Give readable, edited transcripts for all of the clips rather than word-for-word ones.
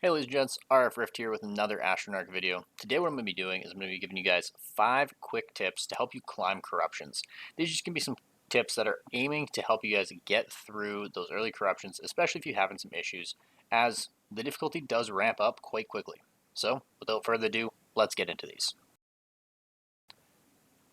Hey ladies and gents, RF Rift here with another Astronarch video. Today what I'm going to be doing is I'm going to be giving you guys 5 quick tips to help you climb corruptions. These are just going to be some tips that are aiming to help you guys get through those early corruptions, especially if you're having some issues, as the difficulty does ramp up quite quickly. So without further ado, let's get into these.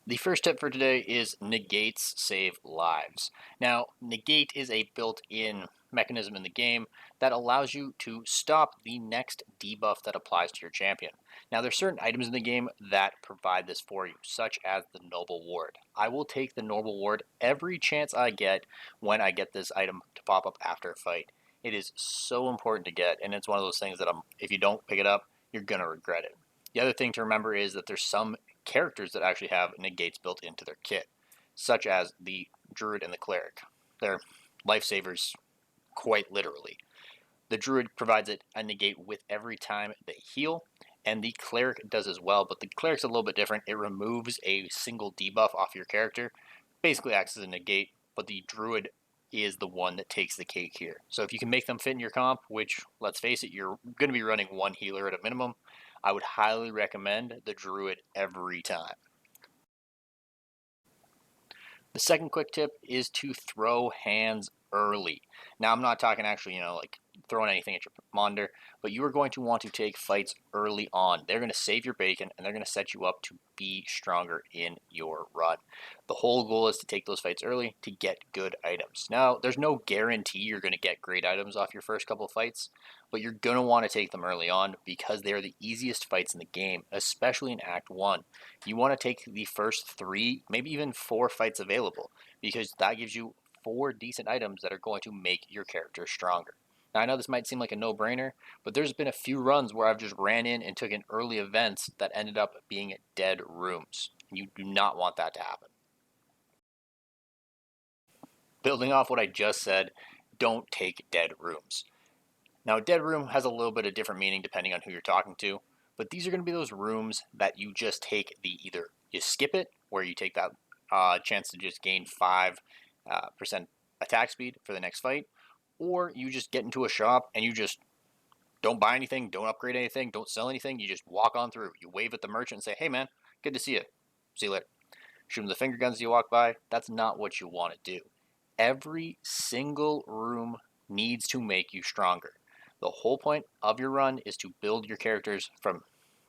The first tip for today is negates save lives. Now, negate is a built-in mechanism in the game that allows you to stop the next debuff that applies to your champion. Now, there's certain items in the game that provide this for you, such as the Noble Ward. I will take the Noble Ward every chance I get when I get this item to pop up after a fight. It is so important to get, and it's one of those things that if you don't pick it up, you're going to regret it. The other thing to remember is that there's some characters that actually have negates built into their kit, such as the Druid and the Cleric. They're lifesavers, quite literally. The Druid provides it a negate with every time they heal, and the Cleric does as well, but the Cleric's a little bit different. It removes a single debuff off your character, basically acts as a negate, but the Druid is the one that takes the cake here. So if you can make them fit in your comp, which, let's face it, you're going to be running one healer at a minimum, I would highly recommend the Druid every time. The second quick tip is to throw hands early. Now, I'm not talking actually, like throwing anything at your monitor, but you are going to want to take fights early on. They're going to save your bacon, and they're going to set you up to be stronger in your run. The whole goal is to take those fights early to get good items. Now, there's no guarantee you're going to get great items off your first couple of fights, but you're going to want to take them early on because they are the easiest fights in the game, especially in Act 1. You want to take the first 3, maybe even 4 fights available, because that gives you 4 decent items that are going to make your character stronger. Now, I know this might seem like a no-brainer, but there's been a few runs where I've just ran in and took in early events that ended up being dead rooms. You do not want that to happen. Building off what I just said, don't take dead rooms. Now, a dead room has a little bit of different meaning depending on who you're talking to, but these are going to be those rooms that you just take either you skip it, where you take that chance to just gain 5% attack speed for the next fight, or you just get into a shop and you just don't buy anything, don't upgrade anything, don't sell anything. You just walk on through. You wave at the merchant and say, "Hey man, good to see you. See you later." Shoot them the finger guns as you walk by. That's not what you want to do. Every single room needs to make you stronger. The whole point of your run is to build your characters from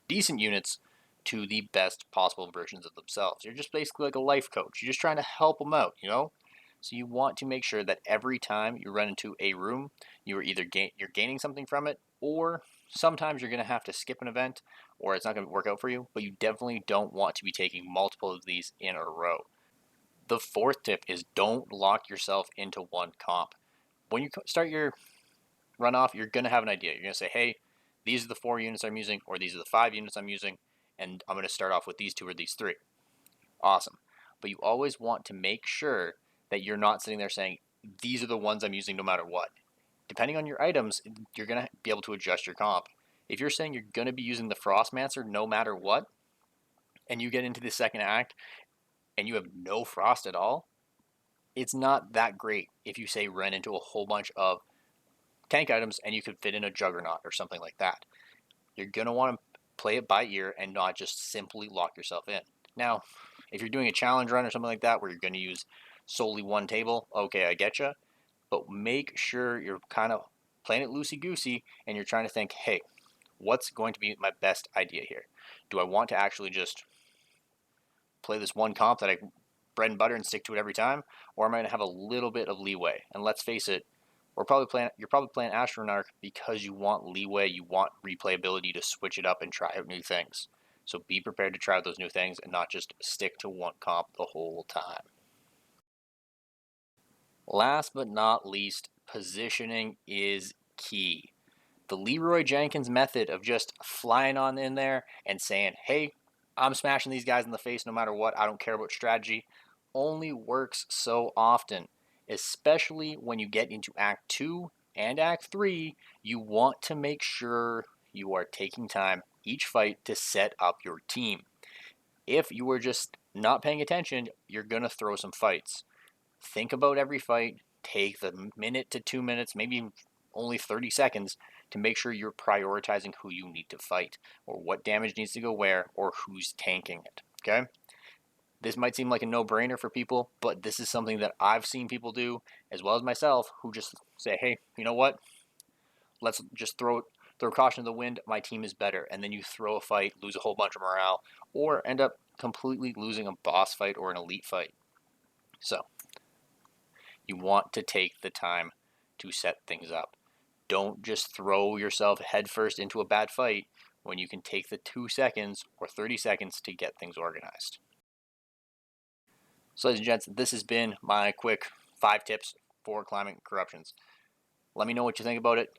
decent units to the best possible versions of themselves. You're just basically like a life coach. You're just trying to help them out, So you want to make sure that every time you run into a room, you are either you're gaining something from it, or sometimes you're going to have to skip an event, or it's not going to work out for you. But you definitely don't want to be taking multiple of these in a row. The fourth tip is don't lock yourself into one comp. When you start your runoff, you're going to have an idea. You're going to say, hey, these are the 4 units I'm using, or these are the 5 units I'm using, and I'm going to start off with these 2 or these 3. Awesome. But you always want to make sure that you're not sitting there saying, these are the ones I'm using no matter what. Depending on your items, you're going to be able to adjust your comp. If you're saying you're going to be using the Frostmancer no matter what, and you get into the second act and you have no frost at all, it's not that great if you say run into a whole bunch of tank items and you could fit in a Juggernaut or something like that. You're going to want to play it by ear and not just simply lock yourself in. Now, if you're doing a challenge run or something like that where you're going to use solely one table, okay, I get you. But make sure you're kind of playing it loosey-goosey and you're trying to think, hey, what's going to be my best idea here? Do I want to actually just play this one comp that I bread and butter and stick to it every time, or am I going to have a little bit of leeway? And let's face it, you're probably playing Astronarch because you want leeway, you want replayability to switch it up and try out new things. So be prepared to try out those new things and not just stick to one comp the whole time. Last but not least, positioning is key. The Leroy Jenkins method of just flying on in there and saying, hey, I'm smashing these guys in the face no matter what, I don't care about strategy, only works so often. Especially when you get into Act 2 and Act 3, you want to make sure you are taking time each fight to set up your team. If you are just not paying attention, you're going to throw some fights. Think about every fight, take the minute to 2 minutes, maybe only 30 seconds to make sure you're prioritizing who you need to fight, or what damage needs to go where, or who's tanking it. Okay? This might seem like a no-brainer for people, but this is something that I've seen people do, as well as myself, who just say, hey, you know what? Let's just throw caution to the wind. My team is better. And then you throw a fight, lose a whole bunch of morale, or end up completely losing a boss fight or an elite fight. So you want to take the time to set things up. Don't just throw yourself headfirst into a bad fight when you can take the 2 seconds or 30 seconds to get things organized. So ladies and gents, this has been my quick 5 tips for climbing corruptions. Let me know what you think about it.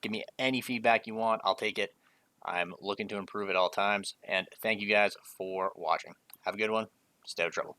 Give me any feedback you want. I'll take it. I'm looking to improve at all times. And thank you guys for watching. Have a good one. Stay out of trouble.